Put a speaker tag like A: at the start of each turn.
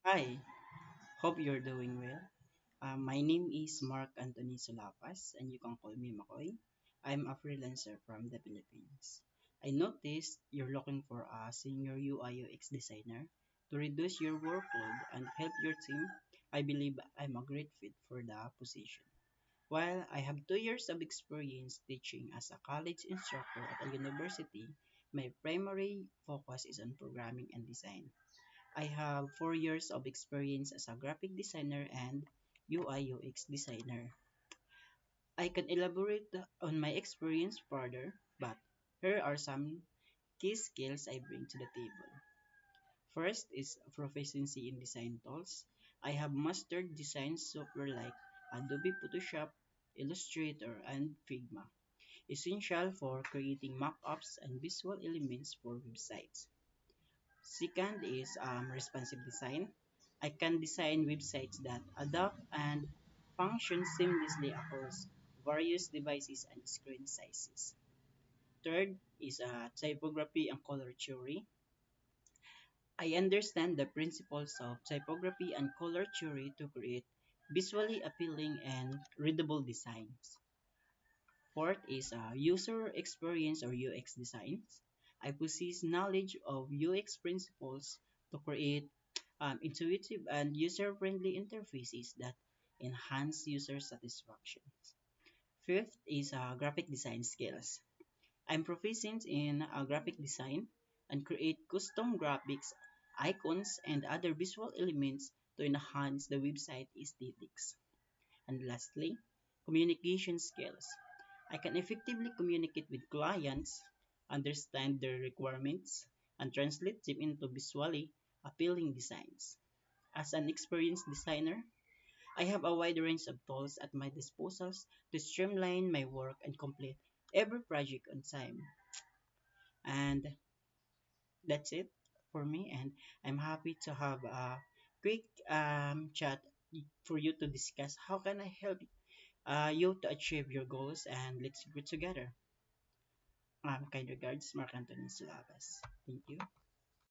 A: Hi, hope you're doing well. My name is Mark Anthony Solapas, and you can call me Makoy. I'm a freelancer from the Philippines. I noticed you're looking for a senior UI/UX designer to reduce your workload and help your team. I believe I'm a great fit for the position. While I have 2 years of experience teaching as a college instructor at a university, my primary focus is on programming and design. I have 4 years of experience as a graphic designer and UI/UX designer. I can elaborate on my experience further, but here are some key skills I bring to the table. First is proficiency in design tools. I have mastered design software like Adobe Photoshop, Illustrator, and Figma, essential for creating mock-ups and visual elements for websites. Second is responsive design. I can design websites that adapt and function seamlessly across various devices and screen sizes. Third is typography and color theory. I understand the principles of typography and color theory to create visually appealing and readable designs. Fourth is user experience or UX designs. I possess knowledge of UX principles to create intuitive and user-friendly interfaces that enhance user satisfaction. Fifth is graphic design skills. I'm proficient in graphic design and create custom graphics, icons, and other visual elements to enhance the website aesthetics. And lastly, communication skills. I can effectively communicate with clients, understand their requirements, and translate them into visually appealing designs. As an experienced designer, I have a wide range of tools at my disposal to streamline my work and complete every project on time. And that's it for me. And I'm happy to have a quick chat for you to discuss how can I help you to achieve your goals, and let's grow together. Kind regards, Mark Anthony Sulavas. Thank you.